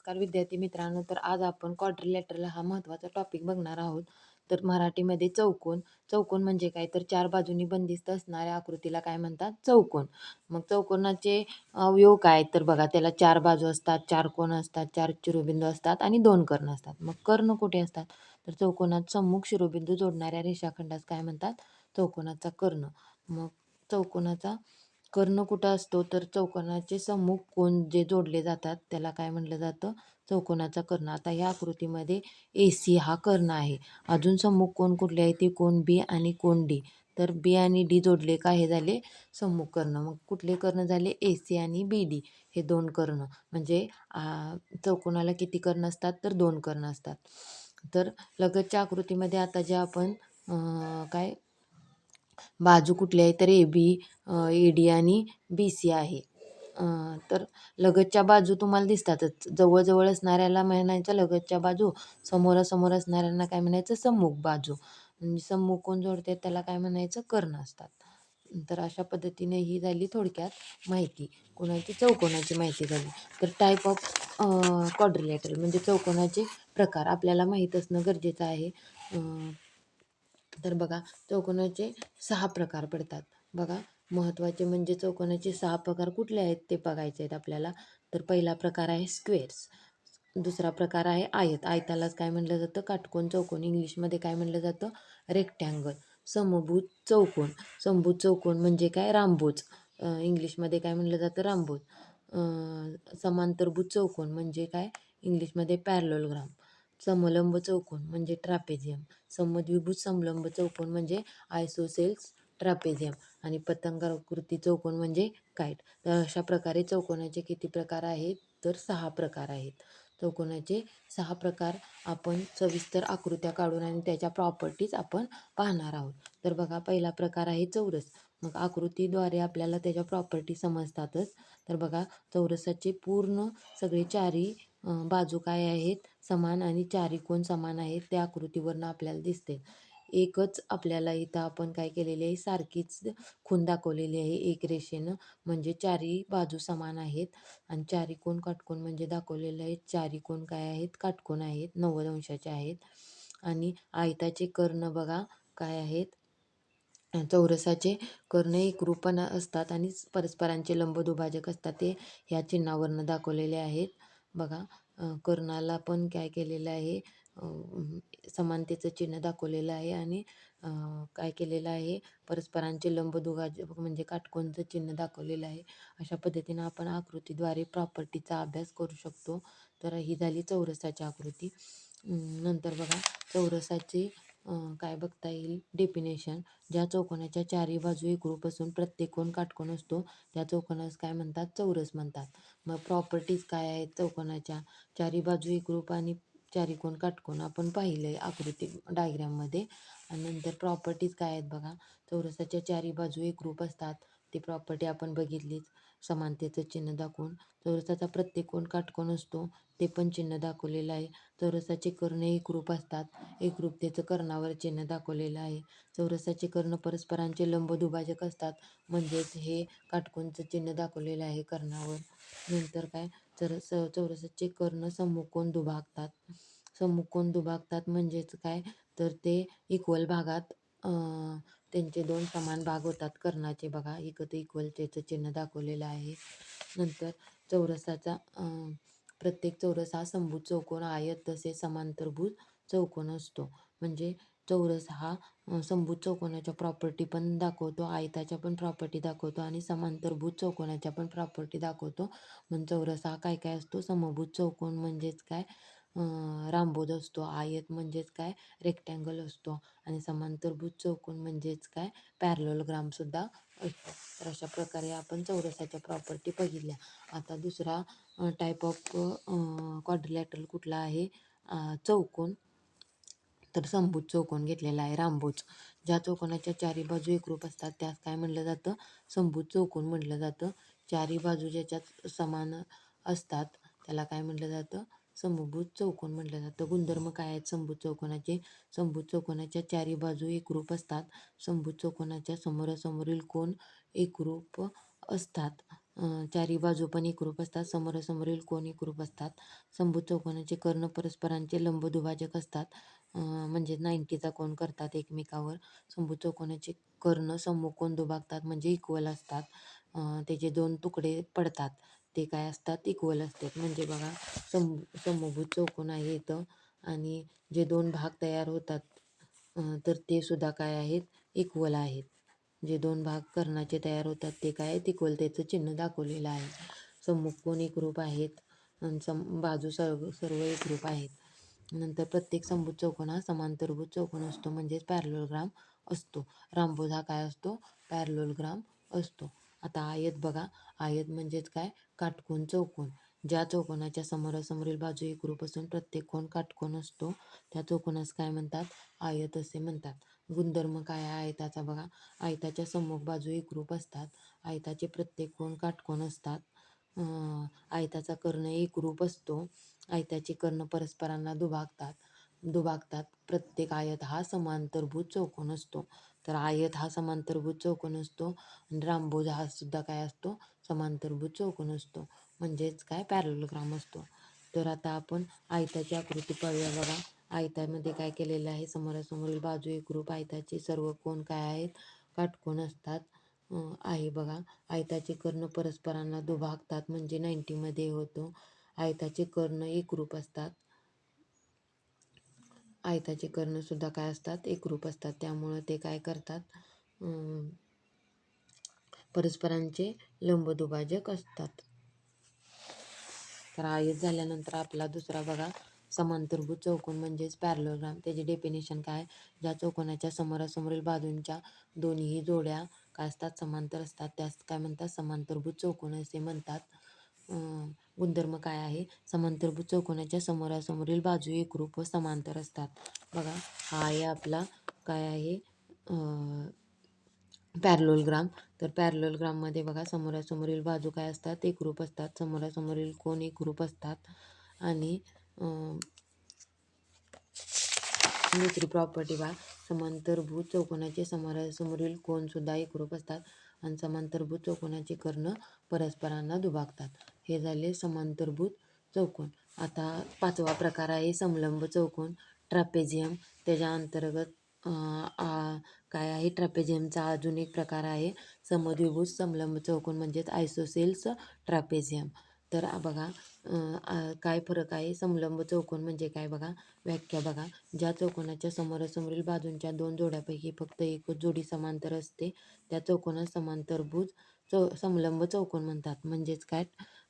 नमस्कार विद्यार्थी मित्रांनो. तर आज आपण क्वाड्रिलॅटरल हा महत्त्वाचा टॉपिक बघणार आहोत. तर मराठीमध्ये चौकोन. चौकोन म्हणजे काय, तर चार बाजूंनी बंदिस्त असणाऱ्या आकृतीला काय म्हणतात, चौकोन. मग चौकोनाचे अवयव काय, तर बघा त्याला चार बाजू असतात, चार कोन असतात, चार शिरोबिंदू असतात आणि दोन कर्ण असतात. मग कर्ण कुठे असतात, तर चौकोनात सम्मुख शिरोबिंदू जोडणाऱ्या रेषाखंडास काय म्हणतात, चौकोनाचा कर्ण. मग चौकोनाचा कर्ण कुठं असतो, तर चौकोनाचे सम्मुख कोन जे जोडले जातात त्याला काय म्हटलं जातं, चौकोनाचा कर्ण. आता ह्या आकृतीमध्ये AC हा कर्ण आहे. अजून सम्मुख कोन कुठले आहे, ते कोन B आणि कोन D. तर B आणि D जोडले का हे झाले सम्मुख कर्ण. मग कुठले कर्ण झाले, AC आणि BD हे दोन कर्ण. म्हणजे चौकोनाला किती कर्ण असतात, तर दोन कर्ण असतात. तर लगतच्या आकृतीमध्ये आता जे आपण काय बाजू कुठली आहे, तर AB, AD आणि BC आहे. तर लगतच्या बाजू तुम्हाला दिसतातच. जवळजवळ असणाऱ्याला म्हणायचं लगतच्या बाजू, समोरासमोर असणाऱ्यांना काय म्हणायचं, सम्मुख बाजू. म्हणजे सम्मुख कोण जोडते त्याला काय म्हणायचं, कर्ण असतात. तर अशा पद्धतीने ही झाली थोडक्यात माहिती, कोणाची, चौकोनाची माहिती झाली. तर टाईप ऑफ क्वाड्रिलॅटरल म्हणजे चौकोनाचे प्रकार आपल्याला माहीत असणं गरजेचं आहे. तर बघा, चौकोनाचे 6 प्रकार पडतात. बघा, महत्त्वाचे म्हणजे चौकोनाचे 6 प्रकार कुठले आहेत ते बघायचे आहेत आपल्याला. तर पहिला प्रकार आहे स्क्वेअर्स. दुसरा प्रकार आहे आयत. आयतालाच काय म्हटलं जातं, काटकोन चौकोन. इंग्लिशमध्ये काय म्हटलं जातं, रेक्टँगल. समभुज चौकोन. समभुज चौकोन म्हणजे काय, रामभुज. इंग्लिशमध्ये काय म्हटलं जातं, रामभुज. समांतरभुज चौकोन म्हणजे काय, इंग्लिशमध्ये पॅरलोग्राम. समलंब चौकोन म्हणजे ट्रापेझियम. समद्विभुज समलंब चौकोन म्हणजे आयसोसेल्स ट्रापेझियम. आणि पतंगाकृती चौकोन म्हणजे काईट. तर अशा प्रकारे चौकोनाचे किती प्रकार आहेत, तर 6 प्रकार आहेत. चौकोनाचे 6 प्रकार आपण सविस्तर आकृत्या काढून आणि त्याच्या प्रॉपर्टीज आपण पाहणार आहोत. तर बघा, पहिला प्रकार आहे चौरस. मग आकृतीद्वारे आपल्याला त्याच्या प्रॉपर्टी समजतातच. तर बघा, चौरसाचे पूर्ण सगळे चारी बाजू काय आहेत, समान, आणि चारी कोण समान आहेत, त्या आकृतीवरनं आपल्याला दिसते. एकच आपल्याला इथं आपण काय केलेली आहे, सारखीच खूण दाखवलेली आहे एक रेषेनं. म्हणजे चारी बाजू समान आहेत. आणि चारी कोण काटकोन म्हणजे दाखवलेले आहेत. चारी कोण काय आहेत, काटकोन आहेत, 90 अंशाचे आहेत. आणि आयताचे कर्ण बघा काय आहेत, चौरसाचे कर्ण एकरूपण असतात आणि परस्परांचे लंबदुभाजक असतात. ते ह्या चिन्हावरनं दाखवलेले आहेत. बघा, कर्णाला पण काय केलेलं आहे, समानतेचं चिन्ह दाखवलेलं आहे. आणि काय केलेलं आहे, परस्परांचे लंबदुभाजक म्हणजे काटकोनचं चिन्ह दाखवलेलं आहे. अशा पद्धतीनं आपण आकृतीद्वारे प्रॉपर्टीचा अभ्यास करू शकतो. तर ही झाली चौरसाची आकृती. नंतर बघा, चौरसाचे काय बघता येईल, डेफिनेशन. ज्या चौकोनाच्या चारही बाजू एकरूप असून प्रत्येक कोन काटकोन असतो त्या चौकोनास काय म्हणतात, चौरस म्हणतात. मग प्रॉपर्टीज काय आहेत चौकोनाच्या, चारी बाजू एकरूप आणि चारी कोन काटकोन आपण पाहिलं आकृती डायग्राममध्ये. आणि नंतर प्रॉपर्टीज काय आहेत बघा, चौरसाच्या चारी बाजू एकरूप असतात, ती प्रॉपर्टी आपण बघितलीच, समानतेचं चिन्ह दाखवून. चौरसाचा प्रत्येक कोन काटकोन असतो, ते पण चिन्ह दाखवलेलं आहे. चौरसाचे कर्ण एकरूप असतात, एकरूपतेचं कर्णावर चिन्ह दाखवलेलं आहे. चौरसाचे कर्ण परस्परांचे लंबदुभाजक असतात, म्हणजेच हे काटकोनचं चिन्ह दाखवलेलं आहे कर्णावर. नंतर काय, चौरसाचे कर्ण सम्मुख कोन दुभागतात. सम्मुख कोन दुभागतात म्हणजेच काय, तर ते इक्वल भागात त्यांचे दोन समान भाग होतात कर्णाचे. बघा, इकडे इक्वलतेचं चिन्ह दाखवलेलं आहे. नंतर चौरसाचा प्रत्येक चौरस हा समभुज चौकोन, आयत तसेच समांतरभुज चौकोन असतो. म्हणजे चौरस हा समभुज चौकोनाच्या प्रॉपर्टी पण दाखवतो, आयताच्या पण प्रॉपर्टी दाखवतो आणि समांतरभुज चौकोनाच्या पण प्रॉपर्टी दाखवतो. मग चौरस हा काय काय असतो, समभुज चौकोन म्हणजेच काय, रामभुज असतो. आयत म्हणजेच काय, रेक्टँगल असतो. आणि समांतरभुज चौकोन म्हणजेच काय, पॅरलोग्रामसुद्धा असतो. तर अशा प्रकारे आपण चौरसाच्या प्रॉपर्टी बघितल्या. आता दुसरा टाईप ऑफ क्वाड्रिलॅटरल कुठला आहे, चौकोन. तर समभुज चौकोन घेतलेला आहे, रामभुज. ज्या चौकोनाच्या चारी बाजू एकरूप असतात त्यास काय म्हटलं जातं, समभुज चौकोन म्हटलं जातं. चारी बाजू ज्याच्यात समान असतात त्याला काय म्हटलं जातं, समभुज चौकोन म्हटलं जातं. गुणधर्म काय आहेत समभुज चौकोनाचे, समभुज चौकोनाच्या चारी बाजू एकरूप असतात. समभुज चौकोनाच्या समोरासमोरील कोन एकरूप असतात. चारी बाजू पण एकरूप असतात. समोरासमोरील कोण एकरूप असतात. समभुज चौकोनाचे कर्ण परस्परांचे लंबदुभाजक असतात. म्हणजे 90चा कोन करतात एकमेकावर. समभुज चौकोनाचे कर्ण समकोन कोन दुभागतात म्हणजे इक्वल असतात. त्याचे 2 तुकडे पडतात ते काय असतात इक्वल असतात. म्हणजे बघा समभुज चौकोन आहे इथं आणि जे 2 भाग तयार होतात तर ते सुद्धा काय आहेत इक्वल आहेत. जे 2 भाग कर्णाचे तयार होतात ते काय आहेत इक्वल, त्याचं चिन्ह दाखवलेलं आहे. सम्मुख कोन एकरूप आहेत आणि बाजू सर्व सर्व एकरूप आहेत. नंतर प्रत्येक समभुज चौकोन हा समांतरभुज चौकोन असतो म्हणजेच पॅरलोग्राम असतो. रामभुज हा काय असतो पॅरलोग्राम असतो. आता आयत बघा, आयत म्हणजेच काय काटकोन चौकोन. ज्या चौकोनाच्या समोरासमोरील बाजू एकरूप असून प्रत्येक कोन काटकोन असतो त्या चौकोनास काय म्हणतात आयत असे म्हणतात. गुणधर्म काय आहे आयताचा बघा, आयताच्या सम्मुख बाजू एकरूप असतात. आयताचे प्रत्येक कोन काटकोन असतात. आयताचा कर्ण एकरूप असतो. आयताचे कर्ण परस्परांना दुभागतात. प्रत्येक आयत हा समांतरभुज चौकोन असतो. तर आयत हा समांतरभुज चौकोन असतो आणि रामभुज हा सुद्धा काय असतो समांतरभुज चौकोन असतो म्हणजेच काय पॅरलोग्राम असतो. तर आता आपण आयताची आकृती पाहूया बघा. आयतामध्ये काय केलेलं आहे, समोरासमोरील बाजू एकरूप, आयताचे सर्व कोन काय आहेत काटकोन असतात आहे बघा. आयताचे कर्ण परस्परांना दुभागतात म्हणजे 90मध्ये होतो. आयताचे कर्ण एकरूप असतात. आयताचे कर्ण सुद्धा काय असतात एकरूप असतात. त्यामुळं ते काय करतात परस्परांचे लंबदुभाजक असतात. तर आयत झाल्यानंतर आपला दुसरा बघा समांतरभुज चौकोन म्हणजेच पॅरलोग्राम. त्याचे डेफिनेशन काय, ज्या चौकोनाच्या समोरासमोरील बाजूंच्या दोन्ही जोड्या काय असतात समांतर असतात त्यास काय म्हणतात समांतरभुज चौकोन असे म्हणतात. गुणधर्म काय आहे, समांतरभुज चौकोनाच्या समोरासमोरील बाजू एकरूप व समांतर असतात. बघा हा आहे आपला काय आहे पॅरलोग्राम. तर पॅरलोग्राममध्ये बघा समोरासमोरील बाजू काय असतात एकरूप असतात. समोरासमोरील कोन एकरूप असतात आणि दुसरी प्रॉपर्टी बघा, समांतरभुज चौकोनाचे समोरासमोरील कोन सुद्धा एकरूप असतात आणि समांतरभुज चौकोनाचे कर्ण परस्परांना दुभागतात. हे झाले समांतरभुज चौकोन. आता 5वा प्रकार आहे समलंब चौकोन ट्रॅपेझियम. त्याच्या अंतर्गत काय आहे ट्रॅपेझियमचा अजून एक प्रकार आहे समद्विभुज समलंब चौकोन म्हणजेच आयसोसेल्स ट्रॅपेझियम. तर बघा काय फरक आहे, समलंब चौकोन म्हणजे काय बघा, व्याख्या बघा, ज्या चौकोनाच्या समोरासमोरील बाजूंच्या 2 जोड्यापैकी फक्त एकच जोडी समांतर असते त्या चौकोनास समांतरभुज समलंब चौकोन म्हणतात. म्हणजेच काय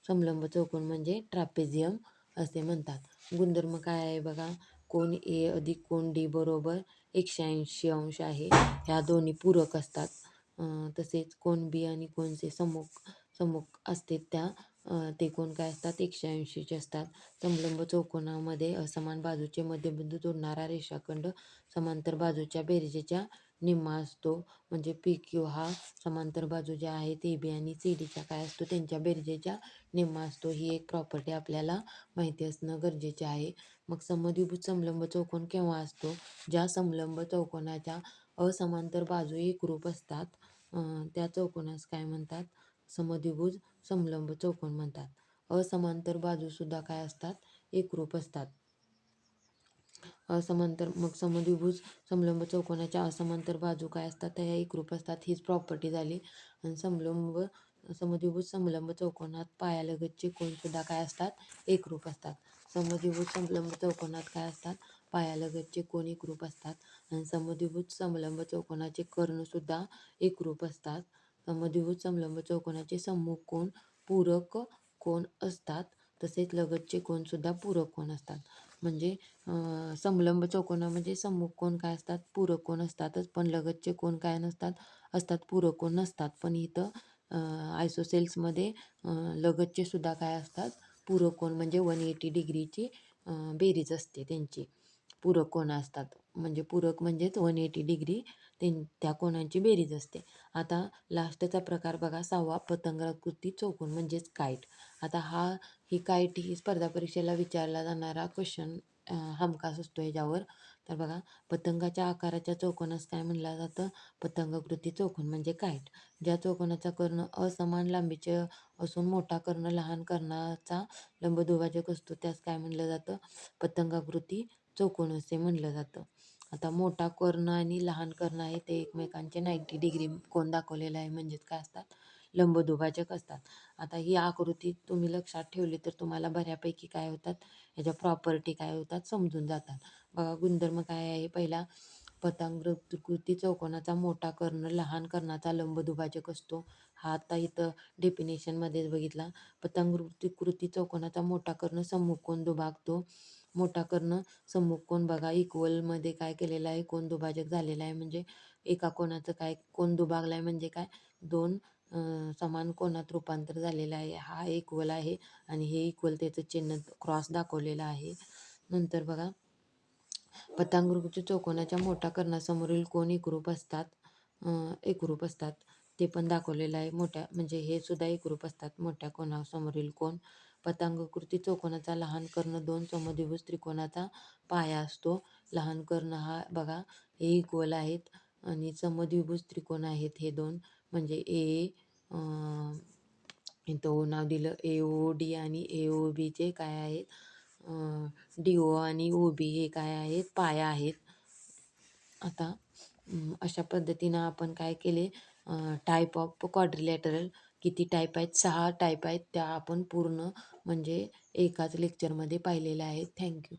समलंब चौकोन म्हणजे ट्रॅपेझियम असे म्हणतात. गुणधर्म काय आहे बघा, कोन ए अधिक कोन डी बरोबर 180 अंश आहे. ह्या दोन्ही पूरक असतात. तसेच कोन बी आणि कोन सी सम्मुख असते त्या ते कोन काय असतात 180चे असतात. समलंब चौकोनामध्ये असमान बाजूचे मध्यबिंदू जोडणारा रेषाखंड समांतर बाजूच्या बेरजेच्या निम्मा असतो. म्हणजे पी क्यू हा समांतर बाजू ज्या आहेत ए बी आणि सी डीच्या काय असतो त्यांच्या बेरजेच्या निम्मा असतो. ही एक प्रॉपर्टी आपल्याला माहिती असणं गरजेचे आहे. मग समद्विभुज समलंब चौकोन केव्हा असतो, ज्या समलंब चौकोनाच्या असमांतर बाजू एकरूप असतात त्या चौकोनास काय म्हणतात समद्विभुज समलंब चौकोन म्हणतात. असमांतर बाजू सुद्धा काय असतात एकरूप असतात. असमांतर मग समद्विभुज समलंब चौकोनाच्या असमांतर बाजू काय असतात त्या एकरूप असतात. हीच प्रॉपर्टी झाली. आणि समद्विभुज समलंब चौकोनात पायालगतचे कोन सुद्धा काय असतात एकरूप असतात. समद्विभुज समलंब चौकोनात काय असतात पायालगतचे कोन एकरूप असतात आणि समद्विभुज समलंब चौकोनाचे कर्ण सुद्धा एकरूप असतात. समद्विभुज समलंब चौकोनाचे सम्मुख कोन पूरक कोन असतात. तसेच लगतचे कोन सुद्धा पूरक कोन असतात. म्हणजे समलंब चौकोनामध्ये सम्मुख कोन काय असतात पूरक कोन असतातच, पण लगतचे कोन काय नसतात असतात पूरक कोन नसतात. पण इथं आयसोसेल्समध्ये लगतचे सुद्धा काय असतात पूरक कोन म्हणजे 180 डिग्रीची बेरीज असते त्यांची. पूरक कोन असतात म्हणजे पूरक म्हणजेच 180 डिग्री त्या कोनांची बेरीज असते. आता लास्टचा प्रकार बघा 6वा पतंगाकृती चौकोन म्हणजेच काईट. आता ही काईट ही स्पर्धा परीक्षेला विचारला जाणारा क्वेश्चन हमखास असतो ह्याच्यावर. तर बघा, पतंगाच्या आकाराच्या चौकोनास काय म्हणलं जातं? पतंगाकृती चौकोन म्हणजे काईट. ज्या चौकोनाचा कर्ण असमान लांबीचे असून मोठा कर्ण लहान कर्णाचा लंबदुभाजक असतो त्यास काय म्हणलं जातं? पतंगाकृती चौकोन असे म्हणलं जातं. आता मोठा कर्ण आणि लहान कर्ण आहे ते एकमेकांचे 90 डिग्री कोन दाखवलेला आहे, म्हणजेच काय असतात? लंबदुभाजक असतात. आता ही आकृती तुम्ही लक्षात ठेवली तर तुम्हाला बऱ्यापैकी काय होतात, ह्याच्या प्रॉपर्टी काय होतात समजून जातात. बघा, गुणधर्म काय आहे? पहिला, पतंगाकृती चौकोनाचा मोठा कर्ण लहान कर्णाचा लंबदुभाजक असतो. हा आता इथं डेफिनेशनमध्येच बघितला. पतंगाकृती चौकोनाचा मोठा कर्ण सम्मुख कोन दुभागतो. मोठा कर्ण सम्मुख कोन बघा इक्वलमध्ये काय केलेला आहे? कोन दुभाजक झालेला आहे. म्हणजे एका कोणाचं काय कोन दुभागला आहे म्हणजे काय? दोन समान कोनात रूपांतर झालेलं आहे. हा इक्वल आहे आणि हे इक्वल त्याचं चिन्ह क्रॉस दाखवलेलं आहे. नंतर बघा, पतंगाकृती चौकोनाच्या मोठ्या कर्णासमोरील कोन एकरूप असतात. एकरूप असतात ते पण दाखवलेलं आहे. मोठ्या म्हणजे हे सुद्धा एकरूप असतात मोठ्या कोणासमोरील कोन. पतंगाकृती चौकोनाचा लहान कर्ण दोन समद्विभुज त्रिकोणाचा पाया असतो. लहान कर्ण हा बघा हे इक्वल आहेत आणि समद्विभुज त्रिकोण आहेत हे दोन, म्हणजे इथं नाव दिलं AOD आणि AOBचे काय आहेत? DO आणि OB हे काय आहेत? पाया आहेत. आता अशा पद्धतीनं आपण काय केले? टाईप ऑफ क्वाड्रिलॅटरल किती टाईप आहेत? 6 टाईप आहेत. त्या आपण पूर्ण म्हणजे एकाच लेक्चरमध्ये पाहिलेल्या आहेत. थँक्यू.